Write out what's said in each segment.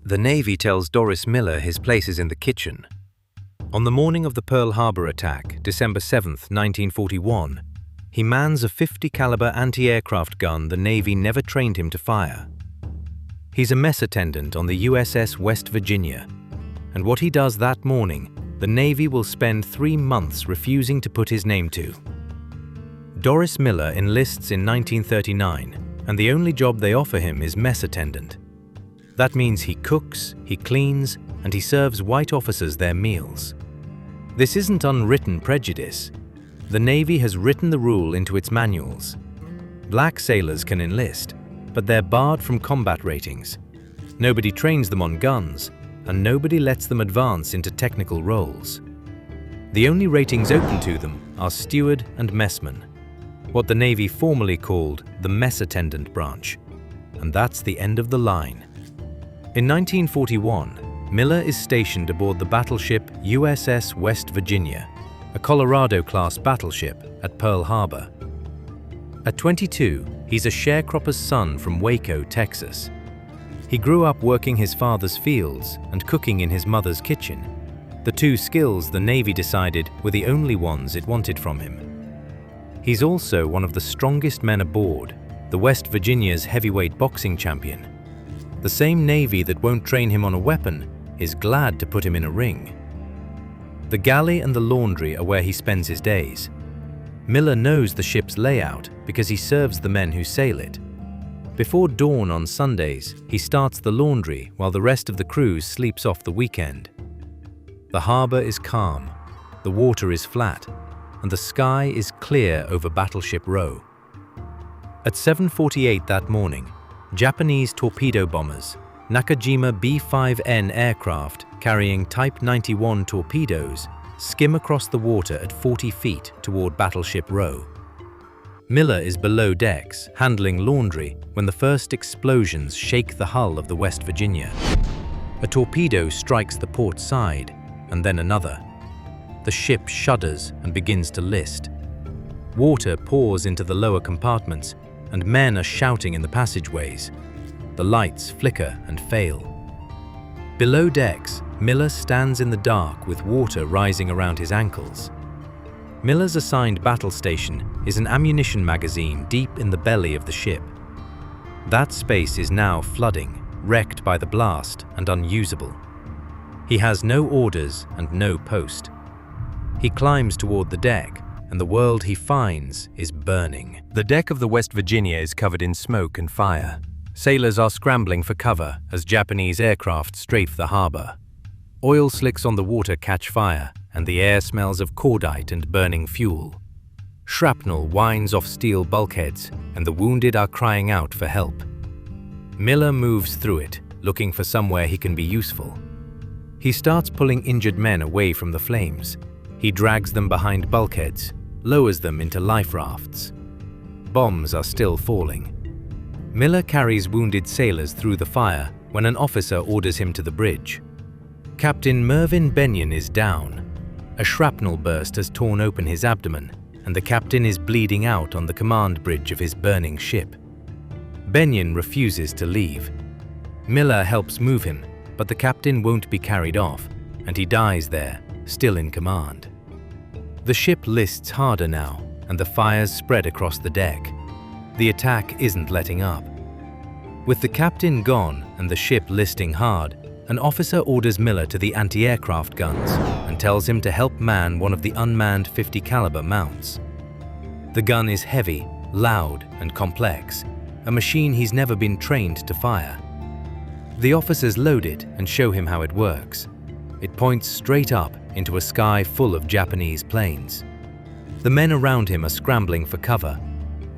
The Navy tells Dorie Miller his place is in the kitchen. On the morning of the Pearl Harbor attack, December 7, 1941, he mans a .50 caliber anti-aircraft gun the Navy never trained him to fire. He's a mess attendant on the USS West Virginia, and what he does that morning, the Navy will spend 3 months refusing to put his name to. Dorie Miller enlists in 1939, and the only job they offer him is mess attendant. That means he cooks, he cleans, and he serves white officers their meals. This isn't unwritten prejudice. The Navy has written the rule into its manuals. Black sailors can enlist, but they're barred from combat ratings. Nobody trains them on guns, and nobody lets them advance into technical roles. The only ratings open to them are steward and messman, what the Navy formerly called the mess attendant branch, and that's the end of the line. In 1941, Miller is stationed aboard the battleship USS West Virginia, a Colorado-class battleship at Pearl Harbor. At 22, he's a sharecropper's son from Waco, Texas. He grew up working his father's fields and cooking in his mother's kitchen, the two skills the Navy decided were the only ones it wanted from him. He's also one of the strongest men aboard, the West Virginia's heavyweight boxing champion. The same Navy that won't train him on a weapon is glad to put him in a ring. The galley and the laundry are where he spends his days. Miller knows the ship's layout because he serves the men who sail it. Before dawn on Sundays, he starts the laundry while the rest of the crew sleeps off the weekend. The harbor is calm, the water is flat, and the sky is clear over Battleship Row. At 7:48 that morning, Japanese torpedo bombers, Nakajima B-5N aircraft carrying Type 91 torpedoes, skim across the water at 40 feet toward Battleship Row. Miller is below decks, handling laundry, when the first explosions shake the hull of the West Virginia. A torpedo strikes the port side, and then another. The ship shudders and begins to list. Water pours into the lower compartments, and men are shouting in the passageways. The lights flicker and fail. Below decks, Miller stands in the dark with water rising around his ankles. Miller's assigned battle station is an ammunition magazine deep in the belly of the ship. That space is now flooding, wrecked by the blast and unusable. He has no orders and no post. He climbs toward the deck, and the world he finds is burning. The deck of the West Virginia is covered in smoke and fire. Sailors are scrambling for cover as Japanese aircraft strafe the harbor. Oil slicks on the water catch fire, and the air smells of cordite and burning fuel. Shrapnel whines off steel bulkheads, and the wounded are crying out for help. Miller moves through it, looking for somewhere he can be useful. He starts pulling injured men away from the flames. He drags them behind bulkheads, lowers them into life rafts. Bombs are still falling. Miller carries wounded sailors through the fire when an officer orders him to the bridge. Captain Mervyn Benyon is down. A shrapnel burst has torn open his abdomen, and the captain is bleeding out on the command bridge of his burning ship. Benyon refuses to leave. Miller helps move him, but the captain won't be carried off, and he dies there, still in command. The ship lists harder now, and the fires spread across the deck. The attack isn't letting up. With the captain gone and the ship listing hard, an officer orders Miller to the anti-aircraft guns and tells him to help man one of the unmanned .50 caliber mounts. The gun is heavy, loud, and complex, a machine he's never been trained to fire. The officers load it and show him how it works. It points straight up into a sky full of Japanese planes. The men around him are scrambling for cover.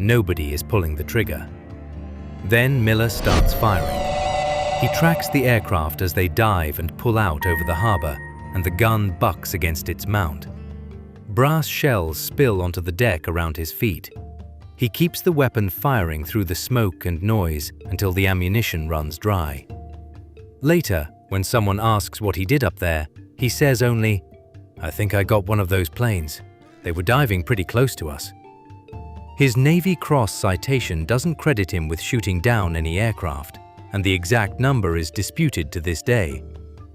Nobody is pulling the trigger. Then Miller starts firing. He tracks the aircraft as they dive and pull out over the harbor, and the gun bucks against its mount. Brass shells spill onto the deck around his feet. He keeps the weapon firing through the smoke and noise until the ammunition runs dry. Later, when someone asks what he did up there, he says only, "I think I got one of those planes. They were diving pretty close to us." His Navy Cross citation doesn't credit him with shooting down any aircraft. and the exact number is disputed to this day.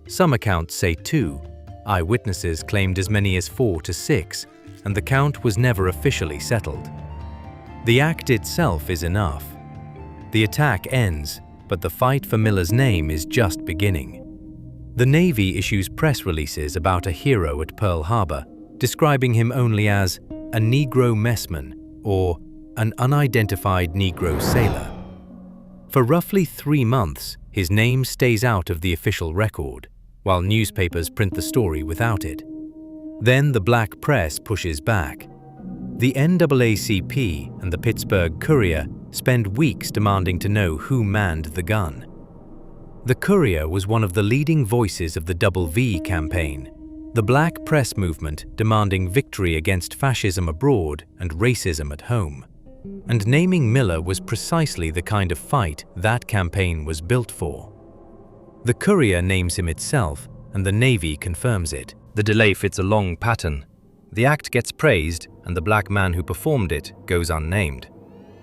Some accounts say 2. Eyewitnesses claimed as many as 4 to 6, and the count was never officially settled. The act itself is enough. The attack ends, but the fight for Miller's name is just beginning. The Navy issues press releases about a hero at Pearl Harbor, describing him only as a Negro messman or an unidentified Negro sailor. For roughly 3 months, his name stays out of the official record, while newspapers print the story without it. Then the black press pushes back. The NAACP and the Pittsburgh Courier spend weeks demanding to know who manned the gun. The Courier was one of the leading voices of the WWII campaign, the black press movement demanding victory against fascism abroad and racism at home. And naming Miller was precisely the kind of fight that campaign was built for. The Courier names him itself, and the Navy confirms it. The delay fits a long pattern. The act gets praised, and the black man who performed it goes unnamed.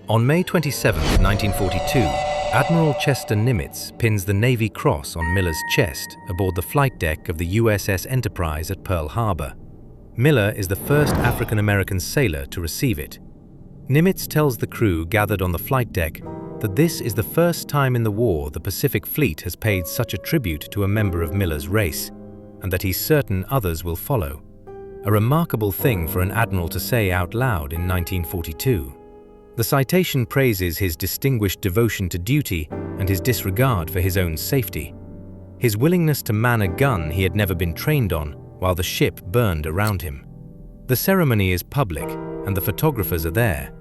On May 27, 1942, Admiral Chester Nimitz pins the Navy Cross on Miller's chest aboard the flight deck of the USS Enterprise at Pearl Harbor. Miller is the first African-American sailor to receive it. Nimitz tells the crew gathered on the flight deck that this is the first time in the war the Pacific Fleet has paid such a tribute to a member of Miller's race, and that he's certain others will follow. A remarkable thing for an admiral to say out loud in 1942. The citation praises his distinguished devotion to duty and his disregard for his own safety. His willingness to man a gun he had never been trained on while the ship burned around him. The ceremony is public and the photographers are there,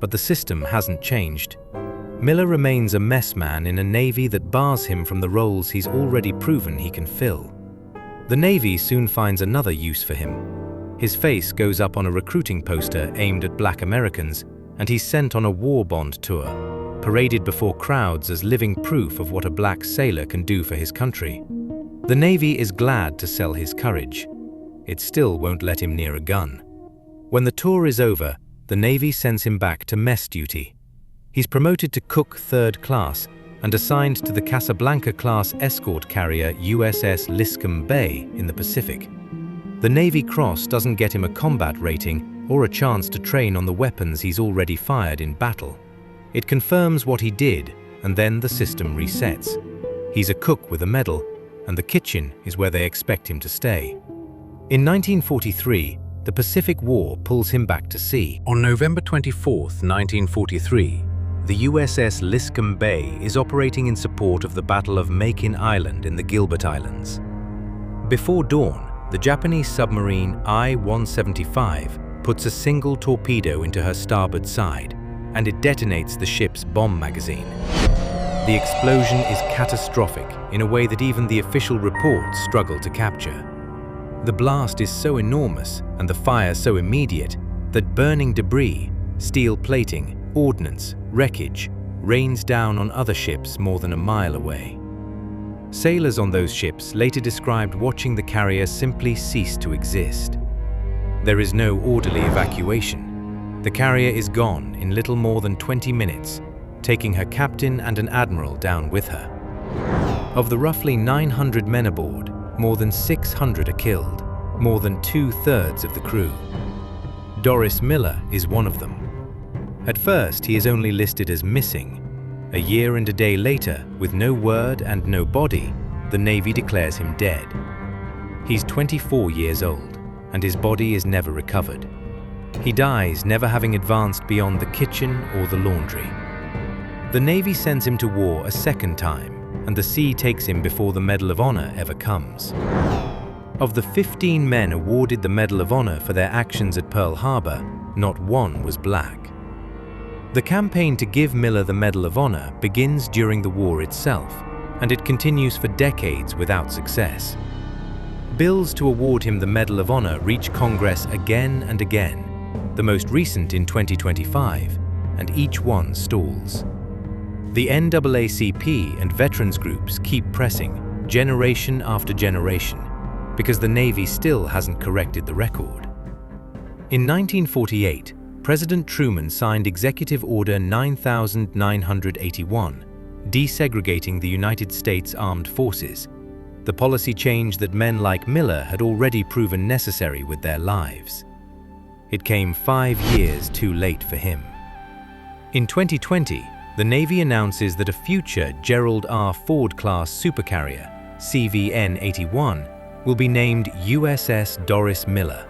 but the system hasn't changed. Miller remains a messman in a Navy that bars him from the roles he's already proven he can fill. The Navy soon finds another use for him. His face goes up on a recruiting poster aimed at black Americans, and he's sent on a war bond tour, paraded before crowds as living proof of what a black sailor can do for his country. The Navy is glad to sell his courage. It still won't let him near a gun. When the tour is over, the Navy sends him back to mess duty. He's promoted to cook 3rd class and assigned to the Casablanca-class escort carrier USS Liscome Bay in the Pacific. The Navy Cross doesn't get him a combat rating or a chance to train on the weapons he's already fired in battle. It confirms what he did, and then the system resets. He's a cook with a medal, and the kitchen is where they expect him to stay. In 1943, the Pacific War pulls him back to sea. On November 24, 1943, the USS Liscome Bay is operating in support of the Battle of Makin Island in the Gilbert Islands. Before dawn, the Japanese submarine I-175 puts a single torpedo into her starboard side, and it detonates the ship's bomb magazine. The explosion is catastrophic in a way that even the official reports struggle to capture. The blast is so enormous and the fire so immediate that burning debris, steel plating, ordnance, wreckage rains down on other ships more than a mile away. Sailors on those ships later described watching the carrier simply cease to exist. There is no orderly evacuation. The carrier is gone in little more than 20 minutes, taking her captain and an admiral down with her. Of the roughly 900 men aboard, more than 600 are killed, more than 2/3 of the crew. Dorie Miller is one of them. At first, he is only listed as missing. A year and a day later, with no word and no body, the Navy declares him dead. He's 24 years old, and his body is never recovered. He dies never having advanced beyond the kitchen or the laundry. The Navy sends him to war a second time, and the sea takes him before the Medal of Honor ever comes. Of the 15 men awarded the Medal of Honor for their actions at Pearl Harbor, not one was black. The campaign to give Miller the Medal of Honor begins during the war itself, and it continues for decades without success. Bills to award him the Medal of Honor reach Congress again and again, the most recent in 2025, and each one stalls. The NAACP and veterans groups keep pressing, generation after generation, because the Navy still hasn't corrected the record. In 1948, President Truman signed Executive Order 9981, desegregating the United States Armed Forces, the policy change that men like Miller had already proven necessary with their lives. It came 5 years too late for him. In 2020, the Navy announces that a future Gerald R. Ford-class supercarrier, CVN-81, will be named USS Dorie Miller,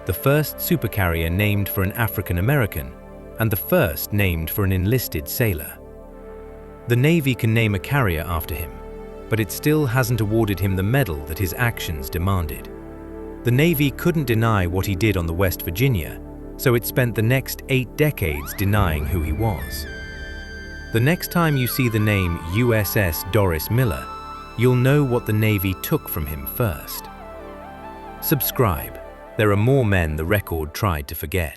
the first supercarrier named for an African American and the first named for an enlisted sailor. The Navy can name a carrier after him, but it still hasn't awarded him the medal that his actions demanded. The Navy couldn't deny what he did on the West Virginia, so it spent the next 8 decades denying who he was. The next time you see the name USS Dorie Miller, you'll know what the Navy took from him first. Subscribe. There are more men the record tried to forget.